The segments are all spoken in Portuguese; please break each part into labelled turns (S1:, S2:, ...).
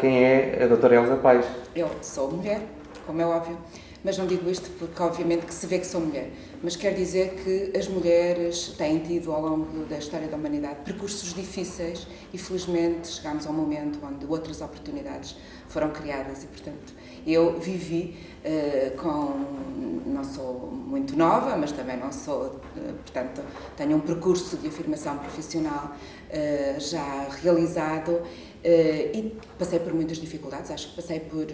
S1: Quem é a doutora Elsa Paes?
S2: Eu sou mulher, como é óbvio, mas não digo isto porque obviamente que se vê que sou mulher, mas quer dizer que as mulheres têm tido ao longo da história da humanidade percursos difíceis e felizmente chegámos a um momento onde outras oportunidades foram criadas e portanto eu vivi não sou muito nova, mas também não sou, portanto tenho um percurso de afirmação profissional já realizado. E passei por muitas dificuldades, acho que passei por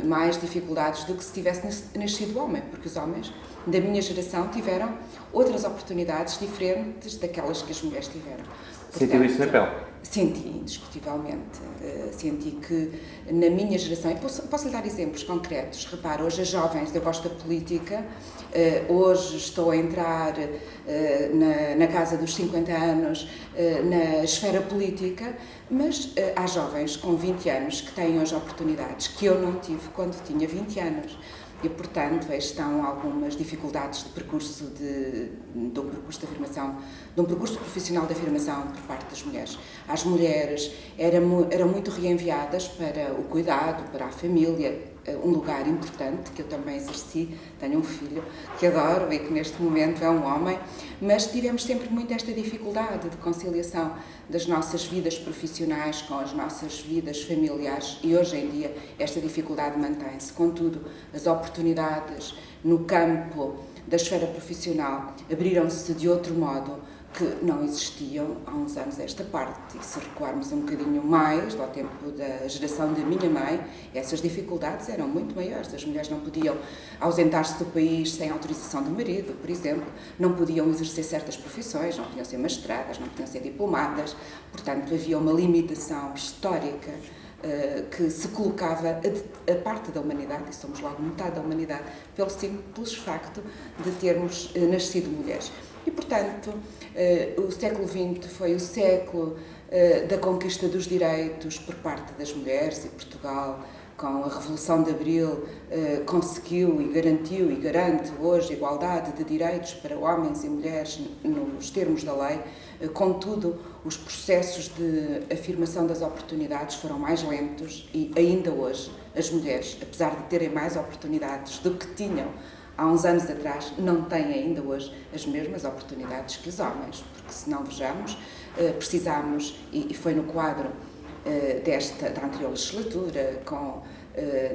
S2: mais dificuldades do que se tivesse nascido homem, porque os homens da minha geração tiveram outras oportunidades diferentes daquelas que as mulheres tiveram.
S1: Sentiu isso na pele?
S2: Senti, indiscutivelmente. Senti que na minha geração, e posso lhe dar exemplos concretos, repara, hoje as jovens, eu gosto da política, hoje estou a entrar na casa dos 50 anos na esfera política, mas há jovens com 20 anos que têm hoje oportunidades que eu não tive quando tinha 20 anos. E, portanto, aí estão algumas dificuldades de percurso de um percurso de afirmação, de um percurso profissional de afirmação por parte das mulheres. As mulheres eram muito reenviadas para o cuidado, para a família, um lugar importante que eu também exerci. Tenho um filho que adoro e que neste momento é um homem, mas tivemos sempre muito esta dificuldade de conciliação das nossas vidas profissionais com as nossas vidas familiares e hoje em dia esta dificuldade mantém-se. Contudo, as oportunidades no campo da esfera profissional abriram-se de outro modo que não existiam há uns anos esta parte. E se recuarmos um bocadinho mais ao tempo da geração da minha mãe, essas dificuldades eram muito maiores. As mulheres não podiam ausentar-se do país sem autorização do marido, por exemplo, não podiam exercer certas profissões, não podiam ser magistradas, não podiam ser diplomadas, portanto havia uma limitação histórica que se colocava a parte da humanidade, e somos logo metade da humanidade, pelo simples facto de termos nascido mulheres. E, portanto, o século XX foi o século da conquista dos direitos por parte das mulheres e Portugal, com a Revolução de Abril, conseguiu e garantiu e garante hoje igualdade de direitos para homens e mulheres nos termos da lei. Contudo, os processos de afirmação das oportunidades foram mais lentos e ainda hoje as mulheres, apesar de terem mais oportunidades do que tinham há uns anos atrás, não têm ainda hoje as mesmas oportunidades que os homens, porque se não vejamos, precisamos, e foi no quadro da anterior legislatura, com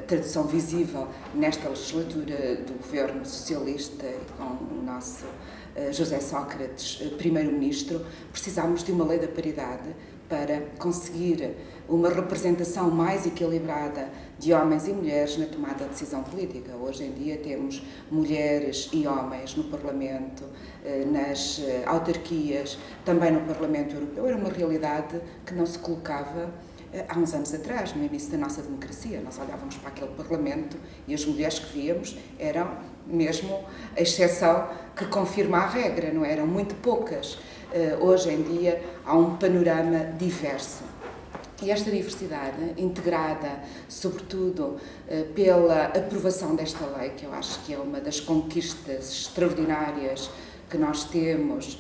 S2: tradução visível nesta legislatura do governo socialista e com o nosso José Sócrates, primeiro-ministro, precisámos de uma lei da paridade para conseguir uma representação mais equilibrada de homens e mulheres na tomada de decisão política. Hoje em dia temos mulheres e homens no Parlamento, nas autarquias, também no Parlamento Europeu. Era uma realidade que não se colocava há uns anos atrás, no início da nossa democracia. Nós olhávamos para aquele Parlamento e as mulheres que víamos eram mesmo a exceção que confirma a regra, não eram muito poucas. Hoje em dia há um panorama diverso. E esta diversidade, integrada sobretudo pela aprovação desta lei, que eu acho que é uma das conquistas extraordinárias que nós temos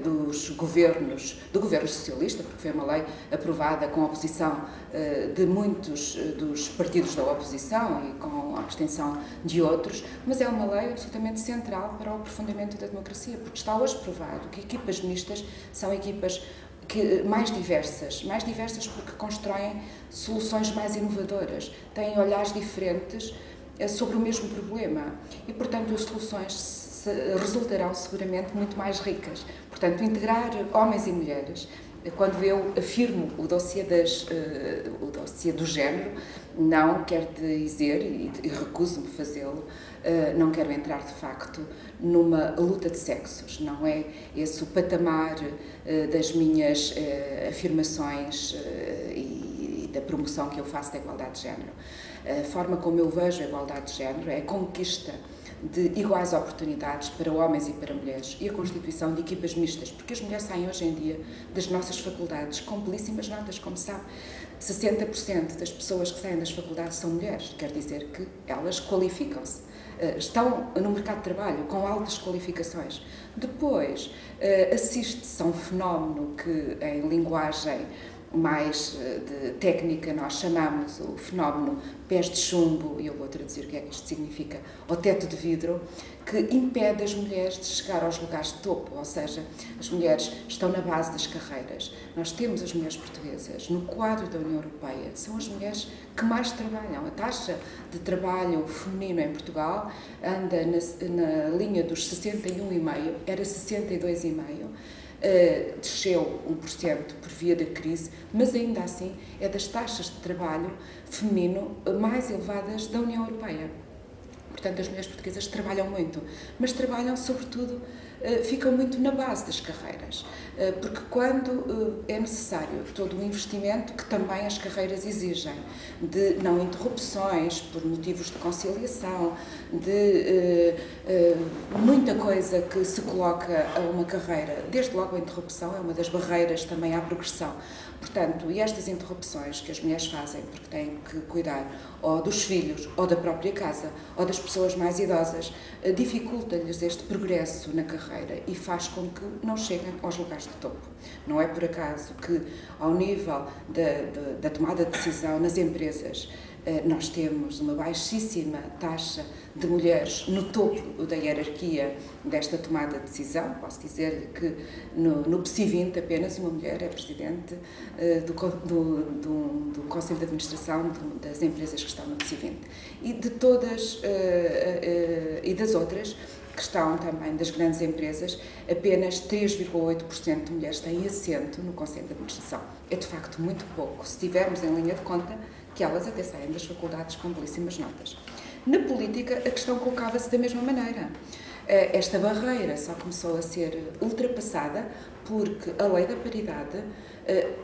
S2: do governo socialista, porque foi uma lei aprovada com a oposição de muitos dos partidos da oposição e com a abstenção de outros, mas é uma lei absolutamente central para o aprofundamento da democracia, porque está hoje provado que equipas mistas são equipas mais diversas porque constroem soluções mais inovadoras, têm olhares diferentes sobre o mesmo problema e, portanto, as soluções resultarão seguramente muito mais ricas. Portanto, integrar homens e mulheres, quando eu afirmo o dossiê do género, não quer dizer, e recuso-me fazê-lo, não quero entrar de facto numa luta de sexos, não é esse o patamar das minhas afirmações e da promoção que eu faço da igualdade de género. A forma como eu vejo a igualdade de género é a conquista de iguais oportunidades para homens e para mulheres e a constituição de equipas mistas, porque as mulheres saem hoje em dia das nossas faculdades com belíssimas notas, como sabe. 60% das pessoas que saem das faculdades são mulheres, quer dizer que elas qualificam-se, estão no mercado de trabalho com altas qualificações. Depois, assiste-se a um fenómeno que, em linguagem mais de técnica, nós chamamos o fenómeno pés de chumbo, e eu vou traduzir o que é que isto significa, ou teto de vidro, que impede as mulheres de chegar aos lugares de topo, ou seja, as mulheres estão na base das carreiras. Nós temos as mulheres portuguesas, no quadro da União Europeia, são as mulheres que mais trabalham. A taxa de trabalho feminino em Portugal anda na linha dos 61,5%, era 62,5%, desceu 1% por via da crise, mas ainda assim é das taxas de trabalho feminino mais elevadas da União Europeia. Portanto, as mulheres portuguesas trabalham muito, mas trabalham, sobretudo, ficam muito na base das carreiras, porque quando é necessário todo o investimento que também as carreiras exigem, de não interrupções por motivos de conciliação, de muita coisa que se coloca a uma carreira, desde logo a interrupção é uma das barreiras também à progressão. Portanto, e estas interrupções que as mulheres fazem porque têm que cuidar ou dos filhos, ou da própria casa, ou das pessoas mais idosas, dificulta-lhes este progresso na carreira e faz com que não cheguem aos lugares de topo. Não é por acaso que, ao nível da tomada de decisão nas empresas, nós temos uma baixíssima taxa de mulheres no topo da hierarquia desta tomada de decisão. Posso dizer-lhe que no PSI 20 apenas uma mulher é presidente do Conselho de Administração das empresas que estão no PSI 20. E de todas e das outras que estão também das grandes empresas, apenas 3,8% de mulheres têm assento no Conselho de Administração. É de facto muito pouco, se tivermos em linha de conta que elas até saem das faculdades com belíssimas notas. Na política, a questão colocava-se da mesma maneira. Esta barreira só começou a ser ultrapassada porque a lei da paridade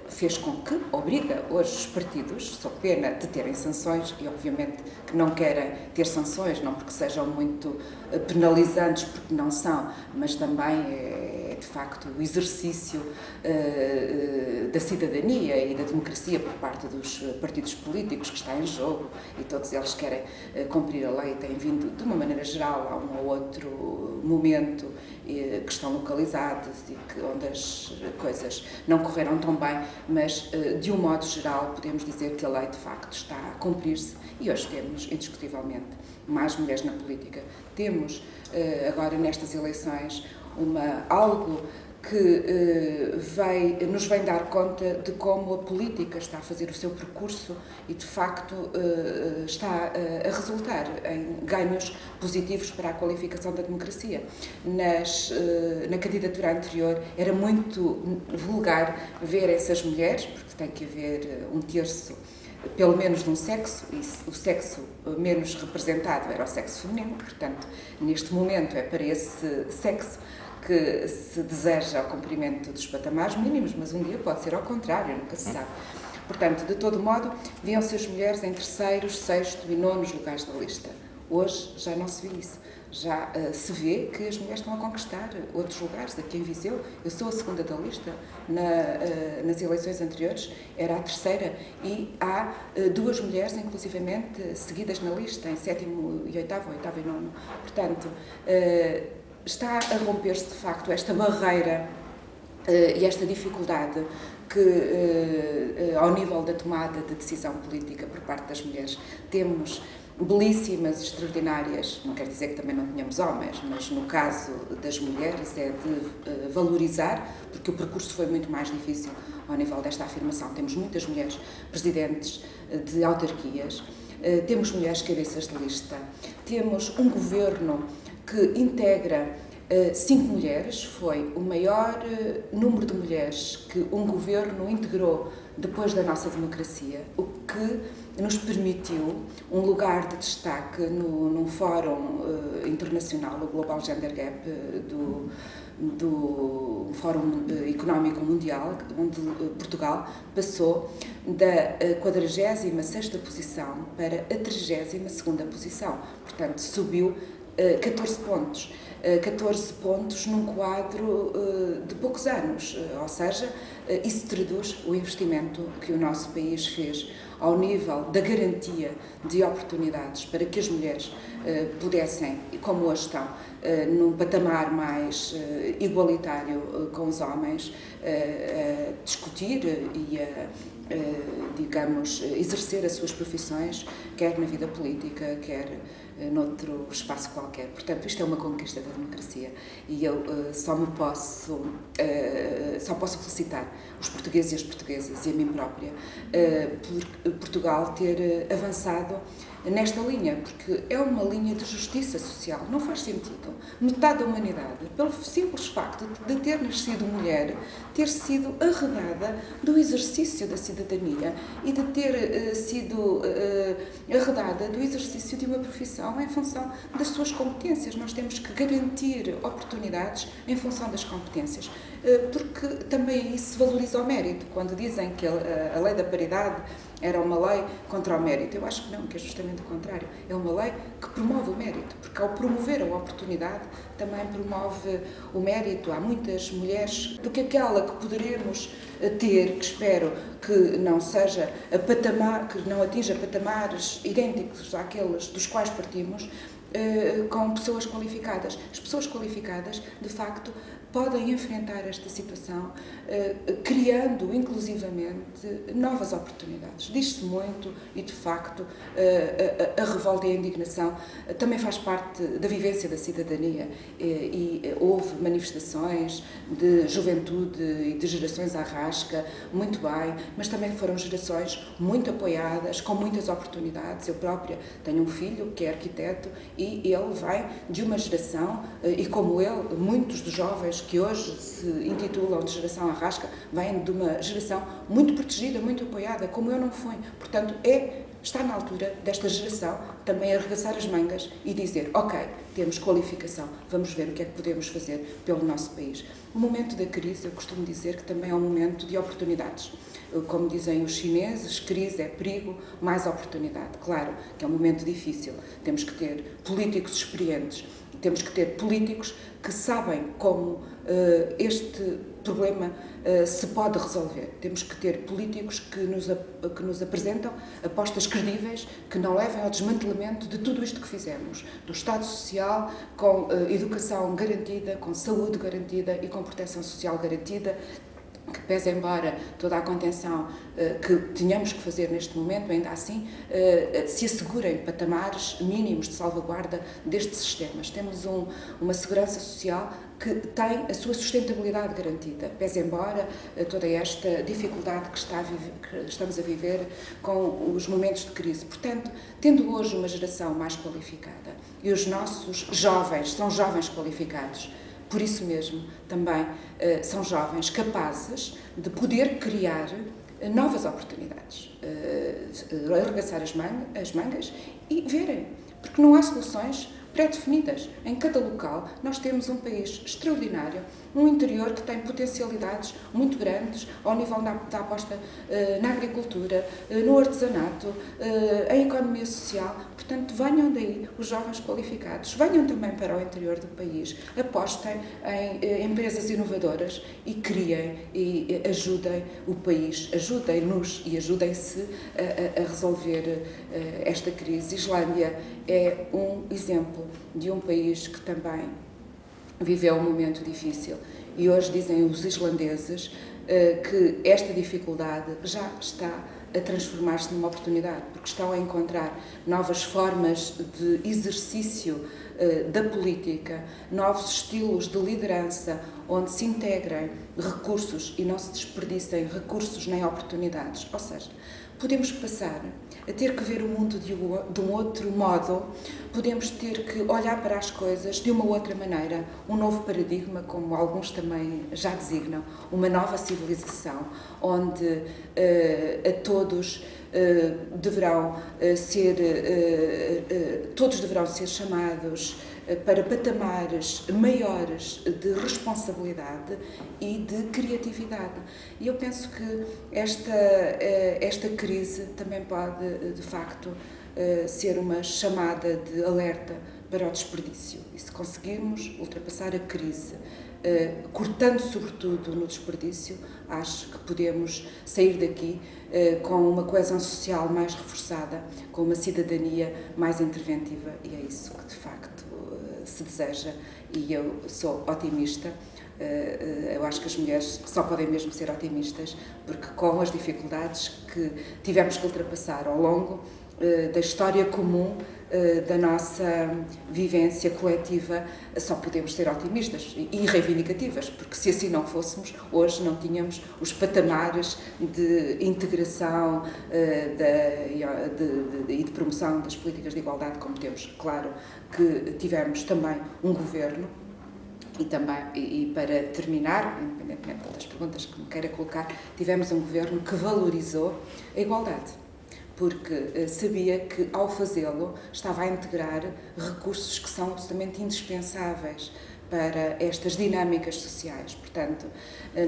S2: fez com que obriga hoje os partidos, sob pena de terem sanções, e obviamente que não querem ter sanções, não porque sejam muito penalizantes, porque não são, mas também é de facto o exercício da cidadania e da democracia por parte dos partidos políticos que está em jogo, e todos eles querem cumprir a lei, têm vindo de uma maneira geral a um ou outro momento que estão localizados e onde as coisas não correram tão bem, mas de um modo geral podemos dizer que a lei de facto está a cumprir-se e hoje temos indiscutivelmente mais mulheres na política. Temos agora nestas eleições algo que nos vem dar conta de como a política está a fazer o seu percurso e, de facto, está a resultar em ganhos positivos para a qualificação da democracia. Na candidatura anterior era muito vulgar ver essas mulheres, porque tem que haver um terço pelo menos de um sexo, e o sexo menos representado era o sexo feminino, portanto, neste momento é para esse sexo que se deseja o cumprimento dos patamares mínimos, mas um dia pode ser ao contrário, nunca se sabe. Portanto, de todo modo, viam-se as mulheres em terceiros, sexto e nonos lugares da lista. Hoje já não se vê isso. Já se vê que as mulheres estão a conquistar outros lugares. Aqui em Viseu, eu sou a segunda da lista, nas eleições anteriores era a terceira, e há duas mulheres, inclusivamente, seguidas na lista, em sétimo e oitavo e nono. Portanto, está a romper-se, de facto, esta barreira e esta dificuldade que, ao nível da tomada de decisão política por parte das mulheres, temos belíssimas, extraordinárias, não quer dizer que também não tenhamos homens, mas no caso das mulheres é de valorizar, porque o percurso foi muito mais difícil ao nível desta afirmação. Temos muitas mulheres presidentes de autarquias, temos mulheres cabeças de lista, temos um governo que integra 5 mulheres, foi o maior número de mulheres que um governo integrou depois da nossa democracia, o que nos permitiu um lugar de destaque num fórum internacional, o Global Gender Gap do Fórum Económico Mundial, onde Portugal passou da 46ª posição para a 32ª posição, portanto subiu 14 pontos. 14 pontos num quadro de poucos anos, ou seja, Isso traduz o investimento que o nosso país fez ao nível da garantia de oportunidades para que as mulheres pudessem, como hoje estão, num patamar mais igualitário com os homens, discutir e digamos, exercer as suas profissões, quer na vida política, quer noutro espaço qualquer. Portanto, isto é uma conquista da democracia e eu só posso felicitar os portugueses e as portuguesas e a mim própria por Portugal ter avançado nesta linha, porque é uma linha de justiça social. Não faz sentido metade da humanidade, pelo simples facto de ter nascido mulher, ter sido arredada do exercício da cidadania e de ter sido arredada do exercício de uma profissão em função das suas competências. Nós temos que garantir oportunidades em função das competências, porque também isso valoriza o mérito. Quando dizem que a lei da paridade era uma lei contra o mérito, eu acho que não, que é justamente o contrário. É uma lei que promove o mérito, porque ao promover a oportunidade também promove o mérito. Há muitas mulheres do que aquela que poderemos ter, que espero que não seja que não atinja patamares idênticos àqueles dos quais partimos, com pessoas qualificadas. As pessoas qualificadas, de facto, podem enfrentar esta situação criando, inclusivamente, novas oportunidades. Diz-se muito e, de facto, a revolta e a indignação também faz parte da vivência da cidadania e houve manifestações de juventude e de gerações à rasca, muito bem, mas também foram gerações muito apoiadas, com muitas oportunidades. Eu própria tenho um filho que é arquiteto e ele vem de uma geração, e como ele, muitos dos jovens que hoje se intitulam de geração arrasca, vêm de uma geração muito protegida, muito apoiada, como eu não fui. Portanto, está na altura desta geração também arregaçar as mangas e dizer, ok, temos qualificação, vamos ver o que é que podemos fazer pelo nosso país. O momento da crise, eu costumo dizer que também é um momento de oportunidades. Como dizem os chineses, crise é perigo, mais oportunidade. Claro que é um momento difícil, temos que ter políticos experientes, temos que ter políticos que sabem como este problema se pode resolver. Temos que ter políticos que nos apresentam apostas credíveis, que não levem ao desmantelamento de tudo isto que fizemos, do Estado Social, com educação garantida, com saúde garantida e com proteção social garantida, que pese embora toda a contenção que tínhamos que fazer neste momento, ainda assim se assegurem patamares mínimos de salvaguarda destes sistemas. Temos uma segurança social que tem a sua sustentabilidade garantida, pese embora toda esta dificuldade que estamos a viver com os momentos de crise. Portanto, tendo hoje uma geração mais qualificada e os nossos jovens são jovens qualificados, por isso mesmo, também são jovens capazes de poder criar novas oportunidades, arregaçar as mangas e verem, porque não há soluções pré-definidas. Em cada local nós temos um país extraordinário, um interior que tem potencialidades muito grandes ao nível da aposta na agricultura, no artesanato, em economia social. Portanto, venham daí os jovens qualificados, venham também para o interior do país, apostem em empresas inovadoras e criem e ajudem o país, ajudem-nos e ajudem-se a resolver esta crise. Islândia é um exemplo de um país que também viveu um momento difícil e hoje dizem os islandeses que esta dificuldade já está a transformar-se numa oportunidade, porque estão a encontrar novas formas de exercício da política, novos estilos de liderança, onde se integrem recursos e não se desperdicem recursos nem oportunidades. Ou seja, podemos passar a ter que ver o mundo de um outro modo, podemos ter que olhar para as coisas de uma outra maneira, um novo paradigma, como alguns também já designam, uma nova civilização, onde todos deverão ser chamados para patamares maiores de responsabilidade e de criatividade. E eu penso que esta crise também pode, de facto, ser uma chamada de alerta para o desperdício. E se conseguirmos ultrapassar a crise cortando sobretudo no desperdício, acho que podemos sair daqui com uma coesão social mais reforçada, com uma cidadania mais interventiva, e é isso que de facto se deseja, e eu sou otimista. Eu acho que as mulheres só podem mesmo ser otimistas, porque com as dificuldades que tivemos que ultrapassar ao longo da história comum, da nossa vivência coletiva, só podemos ser otimistas e reivindicativas, porque se assim não fôssemos, hoje não tínhamos os patamares de integração e de promoção das políticas de igualdade como temos. Claro que tivemos também um governo. E para terminar, independentemente das perguntas que me queira colocar, tivemos um governo que valorizou a igualdade, porque sabia que, ao fazê-lo, estava a integrar recursos que são absolutamente indispensáveis para estas dinâmicas sociais. Portanto,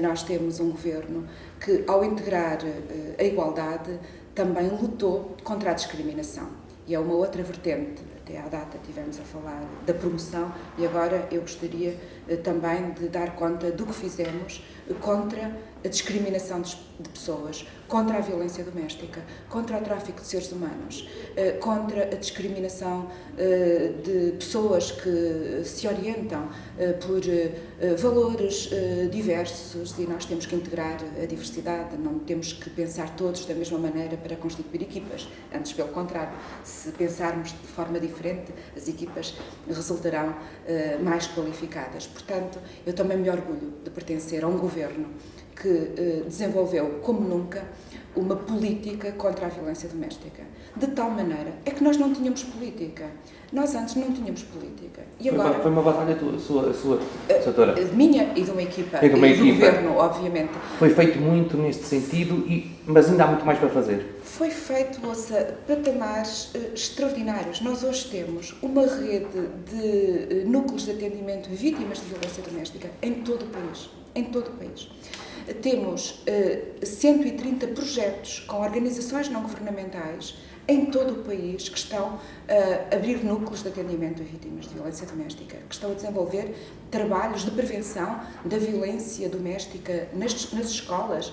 S2: nós temos um governo que, ao integrar a igualdade, também lutou contra a discriminação. E é uma outra vertente. Até à data tivemos a falar da promoção e agora eu gostaria também de dar conta do que fizemos contra a discriminação de pessoas, contra a violência doméstica, contra o tráfico de seres humanos, contra a discriminação de pessoas que se orientam por valores diversos, e nós temos que integrar a diversidade, não temos que pensar todos da mesma maneira para constituir equipas, antes pelo contrário, se pensarmos de forma diferente, as equipas resultarão mais qualificadas. Portanto, eu também me orgulho de pertencer a um governo que desenvolveu, como nunca, uma política contra a violência doméstica. De tal maneira, é que nós não tínhamos política. Nós antes não tínhamos política. E agora,
S1: foi uma batalha sua, doutora?
S2: Minha e de uma equipa.
S1: E do
S2: governo, obviamente.
S1: Foi feito muito neste sentido, mas ainda há muito mais para fazer.
S2: Foi feito, ouça, patamares extraordinários. Nós hoje temos uma rede de núcleos de atendimento a vítimas de violência doméstica em todo o país. Em todo o país. Temos 130 projetos com organizações não governamentais em todo o país que estão a abrir núcleos de atendimento a vítimas de violência doméstica, que estão a desenvolver trabalhos de prevenção da violência doméstica nas escolas.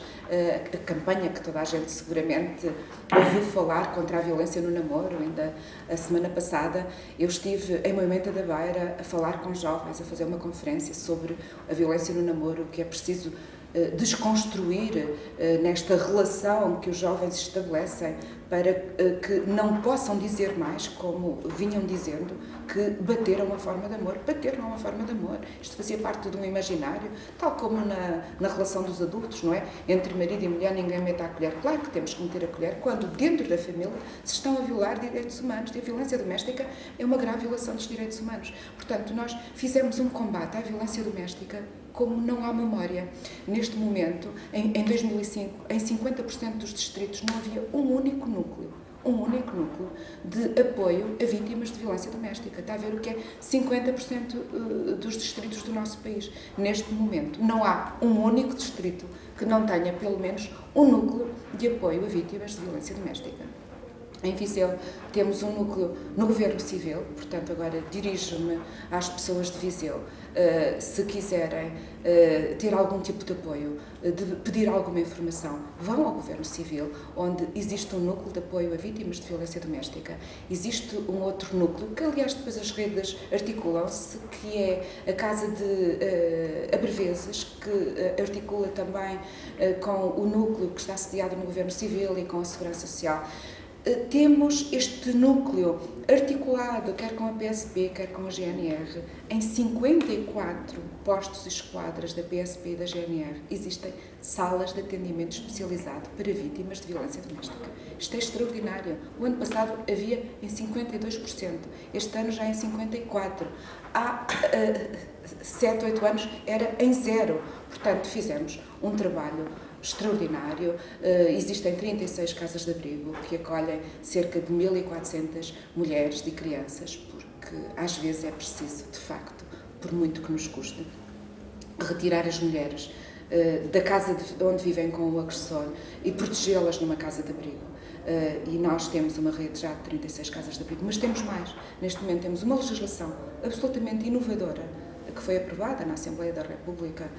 S2: A campanha que toda a gente seguramente ouviu falar contra a violência no namoro. Ainda a semana passada eu estive em Moimenta da Beira a falar com jovens, a fazer uma conferência sobre a violência no namoro, que é preciso desconstruir nesta relação que os jovens estabelecem para que não possam dizer mais, como vinham dizendo, que bater é uma forma de amor. Bater não é uma forma de amor. Isto fazia parte de um imaginário, tal como na relação dos adultos, não é? Entre marido e mulher ninguém mete a colher. Claro que temos que meter a colher quando dentro da família se estão a violar direitos humanos. E a violência doméstica é uma grave violação dos direitos humanos. Portanto, nós fizemos um combate à violência doméstica como não há memória. Neste momento, em 2005, em 50% dos distritos não havia um único núcleo de apoio a vítimas de violência doméstica. Está a ver o que é 50% dos distritos do nosso país. Neste momento, não há um único distrito que não tenha pelo menos um núcleo de apoio a vítimas de violência doméstica. Em Viseu temos um núcleo no Governo Civil, portanto agora dirijo-me às pessoas de Viseu, se quiserem ter algum tipo de apoio, de pedir alguma informação, vão ao Governo Civil, onde existe um núcleo de apoio a vítimas de violência doméstica. Existe um outro núcleo, que aliás depois as redes articulam-se, que é a Casa de Abrevezes, que articula também com o núcleo que está sediado no Governo Civil e com a Segurança Social. Temos este núcleo articulado, quer com a PSP, quer com a GNR, em 54 postos e esquadras da PSP e da GNR. Existem salas de atendimento especializado para vítimas de violência doméstica. Isto é extraordinário. O ano passado havia em 52%, este ano já em 54%. Há 7, 8 anos era em 0%. Portanto, fizemos um trabalho extraordinário. Existem 36 casas de abrigo que acolhem cerca de 1.400 mulheres e crianças, porque às vezes é preciso, de facto, por muito que nos custe, retirar as mulheres da casa onde vivem com o agressor e protegê-las numa casa de abrigo. E nós temos uma rede já de 36 casas de abrigo, mas temos mais. Neste momento temos uma legislação absolutamente inovadora que foi aprovada na Assembleia da República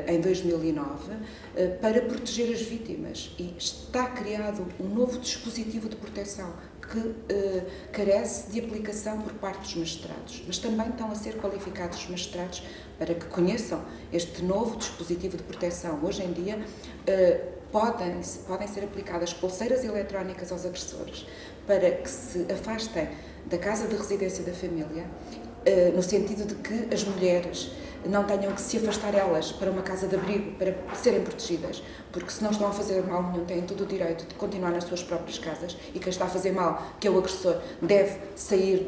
S2: em 2009 para proteger as vítimas, e está criado um novo dispositivo de proteção que carece de aplicação por parte dos magistrados, mas também estão a ser qualificados os magistrados para que conheçam este novo dispositivo de proteção. Hoje em dia podem ser aplicadas pulseiras eletrónicas aos agressores para que se afastem da casa de residência da família, no sentido de que as mulheres não tenham que se afastar elas para uma casa de abrigo para serem protegidas, porque se não estão a fazer mal nenhum, têm todo o direito de continuar nas suas próprias casas, e quem está a fazer mal, que é o agressor, deve sair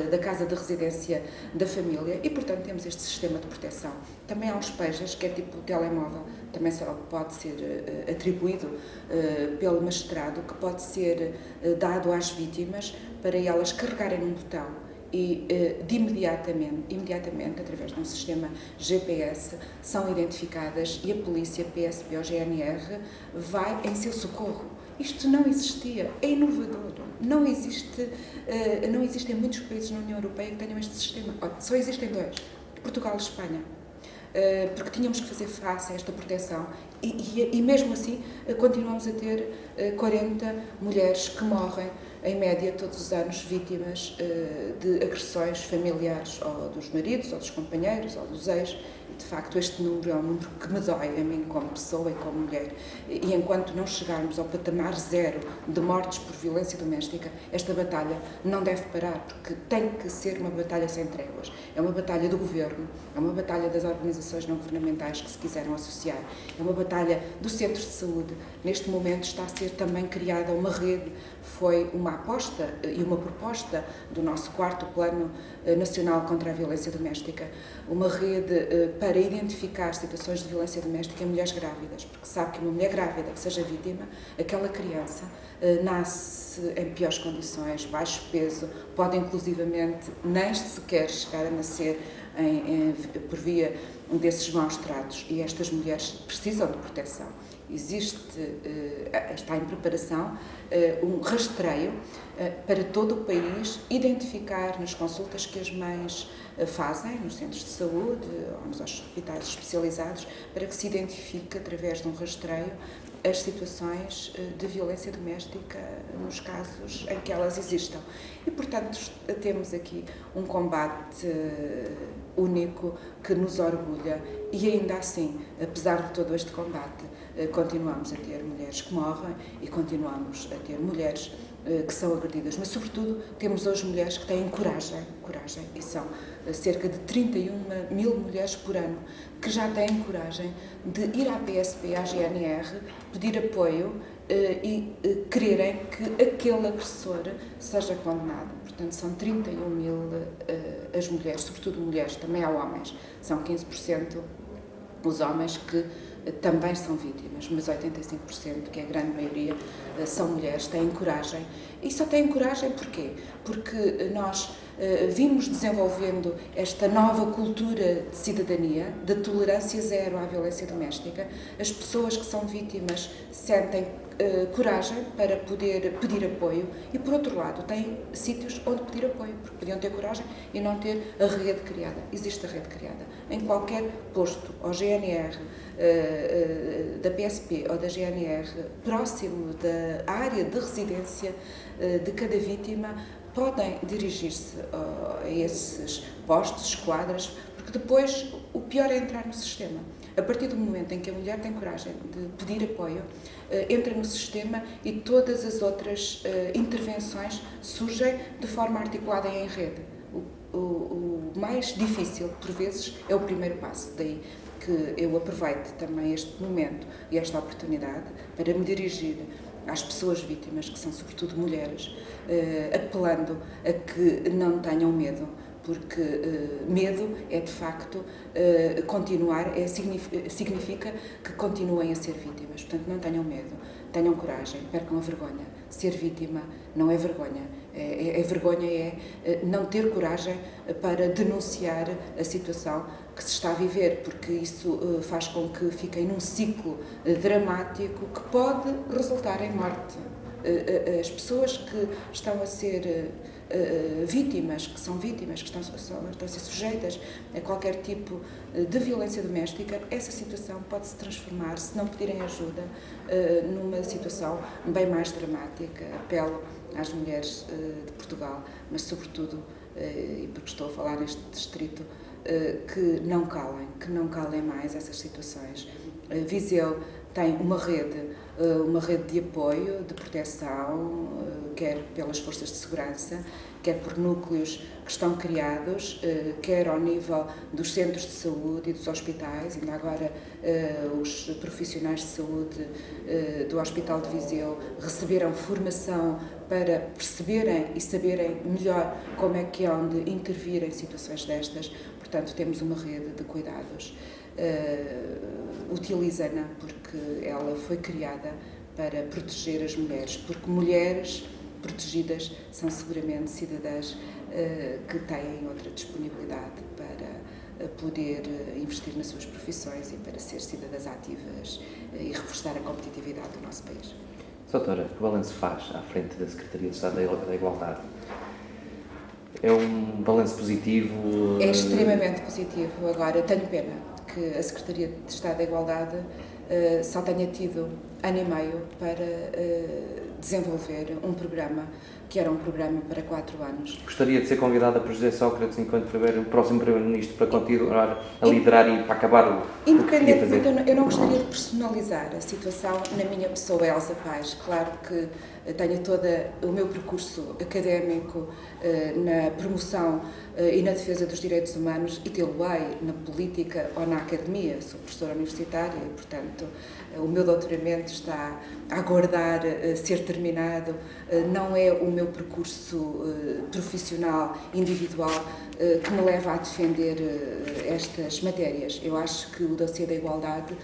S2: da casa de residência da família, e portanto temos este sistema de proteção. Também há uns pejas, que é tipo o telemóvel, também só pode ser atribuído pelo magistrado, que pode ser dado às vítimas para elas carregarem num botão e imediatamente, através de um sistema GPS, são identificadas e a polícia, PSP ou GNR vai em seu socorro. Isto não existia, é inovador. Não existe em muitos países na União Europeia que tenham este sistema. Só existem 2, Portugal e Espanha. Porque tínhamos que fazer face a esta proteção e mesmo assim continuamos a ter 40 mulheres que morrem em média todos os anos vítimas de agressões familiares, ou dos maridos, ou dos companheiros, ou dos ex. E de facto este número é um número que me dói a mim como pessoa e como mulher, e enquanto não chegarmos ao patamar zero de mortes por violência doméstica, esta batalha não deve parar, porque tem que ser uma batalha sem tréguas. É uma batalha do governo, é uma batalha das organizações não governamentais que se quiseram associar, é uma batalha do centro de saúde. Neste momento está a ser também criada uma rede, foi uma aposta e uma proposta do nosso 4º Plano Nacional contra a Violência Doméstica, uma rede para identificar situações de violência doméstica em mulheres grávidas, porque sabe que uma mulher grávida que seja vítima, aquela criança nasce em piores condições, baixo peso, pode inclusivamente nem sequer chegar a nascer por via desses maus tratos, e estas mulheres precisam de proteção. Está em preparação um rastreio para todo o país, identificar nas consultas que as mães fazem, nos centros de saúde ou nos hospitais especializados, para que se identifique, através de um rastreio, as situações de violência doméstica nos casos em que elas existam. E, portanto, temos aqui um combate único que nos orgulha, e ainda assim, apesar de todo este combate, continuamos a ter mulheres que morrem e continuamos a ter mulheres que são agredidas, mas sobretudo temos hoje mulheres que têm coragem, e são cerca de 31.000 mulheres por ano que já têm coragem de ir à PSP, à GNR, pedir apoio e quererem que aquele agressor seja condenado. Portanto, são 31.000 as mulheres, sobretudo mulheres, também há homens, são 15% os homens que também são vítimas, mas 85%, que é a grande maioria, são mulheres, têm coragem. E só têm coragem porquê? Porque nós vimos desenvolvendo esta nova cultura de cidadania, de tolerância zero à violência doméstica. As pessoas que são vítimas sentem coragem para poder pedir apoio e, por outro lado, têm sítios onde pedir apoio, porque podiam ter coragem e não ter a rede criada. Existe a rede criada. Em qualquer posto, ou GNR, da PSP ou da GNR, próximo da área de residência de cada vítima, podem dirigir-se a esses postos, esquadras, porque depois o pior é entrar no sistema. A partir do momento em que a mulher tem coragem de pedir apoio, entra no sistema e todas as outras intervenções surgem de forma articulada e em rede. O mais difícil, por vezes, é o primeiro passo. Daí que eu aproveito também este momento e esta oportunidade para me dirigir às pessoas vítimas, que são sobretudo mulheres, apelando a que não tenham medo, porque medo é de facto continuar, significa que continuem a ser vítimas. Portanto, não tenham medo, tenham coragem, percam a vergonha. Ser vítima não é vergonha. Vergonha é não ter coragem para denunciar a situação que se está a viver, porque isso faz com que fiquem num ciclo dramático que pode resultar em morte. as pessoas que estão a ser vítimas, que são vítimas, que estão a ser sujeitas a qualquer tipo de violência doméstica, essa situação pode se transformar, se não pedirem ajuda, numa situação bem mais dramática. Apelo às mulheres de Portugal, mas sobretudo, e porque estou a falar neste distrito, que não calem mais essas situações. Viseu tem uma rede de apoio, de proteção, quer pelas forças de segurança, quer por núcleos que estão criados, quer ao nível dos centros de saúde e dos hospitais. Ainda agora os profissionais de saúde do Hospital de Viseu receberam formação para perceberem e saberem melhor como é que hão de intervir em situações destas. Portanto, temos uma rede de cuidados. Utiliza-na porque ela foi criada para proteger as mulheres, porque mulheres protegidas são seguramente cidadãs que têm outra disponibilidade para poder investir nas suas profissões e para ser cidadãs ativas e reforçar a competitividade do nosso país.
S1: Doutora, que balanço faz à frente da Secretaria de Estado da Igualdade? É um balanço positivo?
S2: É extremamente positivo. Agora, tenho pena que a Secretaria de Estado da Igualdade só tenha tido ano e meio para desenvolver um programa que era um programa para 4 anos.
S1: Gostaria de ser convidada por José Sócrates, enquanto o próximo Primeiro-Ministro, para continuar a liderar e para acabar o que queria fazer?
S2: Eu não gostaria de personalizar a situação na minha pessoa, Elsa Paes. Claro que tenho todo o meu percurso académico na promoção e na defesa dos direitos humanos e tê-lo-ei na política ou na academia. Sou professora universitária e, portanto, o meu doutoramento está a aguardar ser terminado. Não é o meu percurso profissional, individual, que me leva a defender estas matérias. Eu acho que o dossiê da igualdade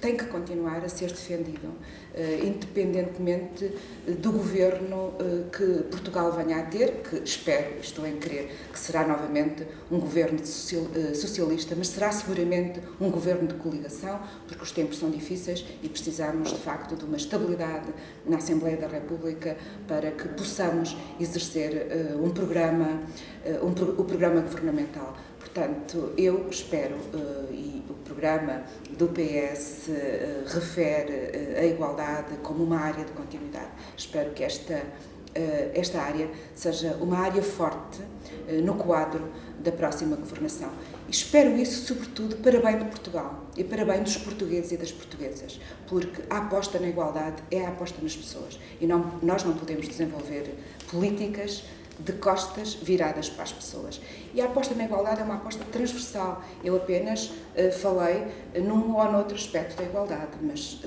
S2: tem que continuar a ser defendido, independentemente do governo que Portugal venha a ter, que espero, estou em crer, que será novamente um governo socialista, mas será seguramente um governo de coligação, porque os tempos são difíceis e precisamos, de facto, de uma estabilidade na Assembleia da República para que possamos exercer o programa governamental. Portanto, eu espero, e o programa do PS refere a igualdade como uma área de continuidade. Espero que esta área seja uma área forte no quadro da próxima governação. E espero isso, sobretudo, para bem de Portugal e para bem dos portugueses e das portuguesas, porque a aposta na igualdade é a aposta nas pessoas e nós não podemos desenvolver políticas de costas viradas para as pessoas. E a aposta na igualdade é uma aposta transversal. Eu apenas falei num ou noutro aspecto da igualdade, mas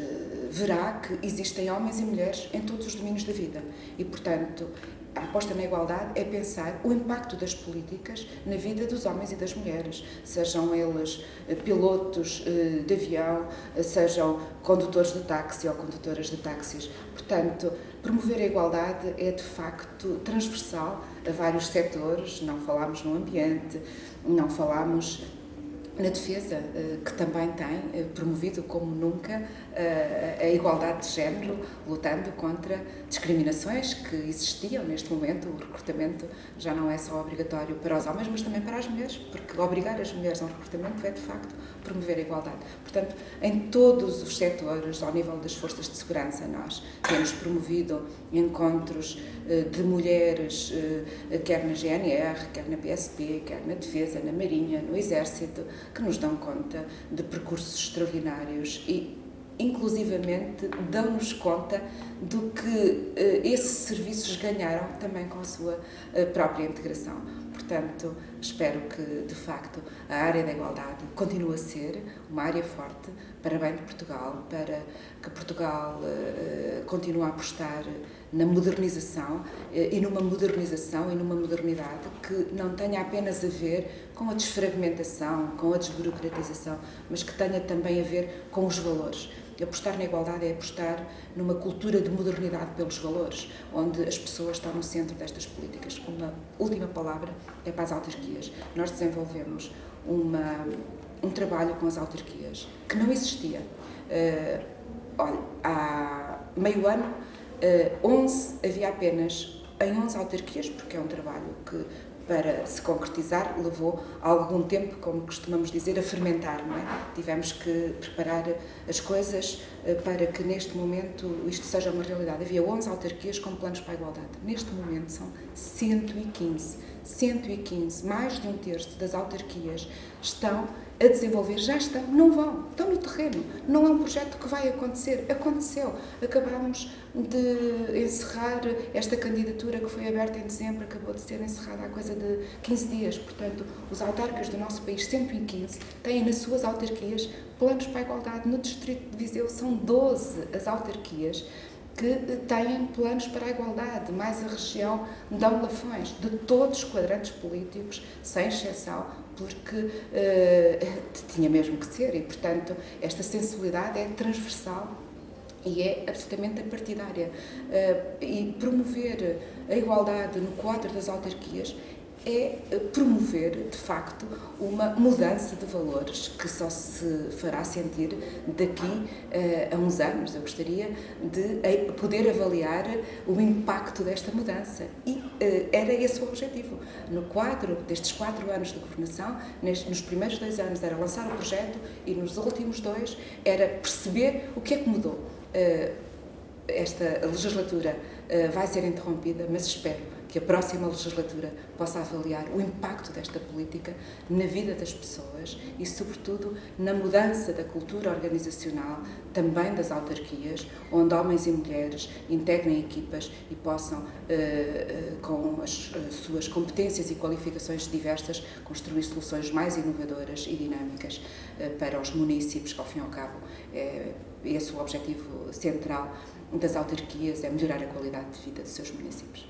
S2: verá que existem homens e mulheres em todos os domínios da vida. E, portanto, a aposta na igualdade é pensar o impacto das políticas na vida dos homens e das mulheres, sejam eles pilotos de avião, sejam condutores de táxi ou condutoras de táxis. Portanto, promover a igualdade é, de facto, transversal a vários setores. Não falamos no ambiente, não falamos na defesa, que também tem promovido como nunca a igualdade de género, lutando contra discriminações que existiam neste momento. O recrutamento já não é só obrigatório para os homens, mas também para as mulheres, porque obrigar as mulheres ao recrutamento é, de facto, promover a igualdade. Portanto, em todos os setores, ao nível das forças de segurança, nós temos promovido encontros de mulheres, quer na GNR, quer na PSP, quer na Defesa, na Marinha, no Exército, que nos dão conta de percursos extraordinários e, inclusivamente, dão-nos conta do que esses serviços ganharam também com a sua própria integração. Portanto, espero que, de facto, a área da igualdade continue a ser uma área forte para bem de Portugal, para que Portugal continue a apostar na modernização e numa modernidade que não tenha apenas a ver com a desfragmentação, com a desburocratização, mas que tenha também a ver com os valores. Apostar na igualdade é apostar numa cultura de modernidade pelos valores, onde as pessoas estão no centro destas políticas. Uma última palavra é para as autarquias. Nós desenvolvemos um trabalho com as autarquias que não existia. Há meio ano Havia apenas em 11 autarquias, porque é um trabalho que, para se concretizar, levou algum tempo, como costumamos dizer, a fermentar, não é? Tivemos que preparar as coisas para que neste momento isto seja uma realidade. Havia 11 autarquias com planos para a igualdade. Neste momento são 115. 115, mais de um terço das autarquias estão a desenvolver, já estão, não vão, estão no terreno. Não é um projeto que vai acontecer, aconteceu. Acabámos de encerrar esta candidatura que foi aberta em dezembro, acabou de ser encerrada há coisa de 15 dias. Portanto, os autarcas do nosso país, 115, têm nas suas autarquias planos para a igualdade. No distrito de Viseu são 12 as autarquias que têm planos para a igualdade, mais a região de Lafões, de todos os quadrantes políticos, sem exceção, porque tinha mesmo que ser, e portanto esta sensibilidade é transversal e é absolutamente partidária. E promover a igualdade no quadro das autarquias é promover, de facto, uma mudança de valores que só se fará sentir daqui a uns anos. Eu gostaria de poder avaliar o impacto desta mudança e era esse o objetivo. No quadro destes 4 anos de governação, nos primeiros 2 anos era lançar o projeto e nos últimos 2 era perceber o que é que mudou. Esta legislatura vai ser interrompida, mas espero que a próxima legislatura possa avaliar o impacto desta política na vida das pessoas e, sobretudo, na mudança da cultura organizacional, também das autarquias, onde homens e mulheres integrem equipas e possam, com as suas competências e qualificações diversas, construir soluções mais inovadoras e dinâmicas para os municípios, que, ao fim e ao cabo, esse é o objetivo central das autarquias, é melhorar a qualidade de vida dos seus municípios.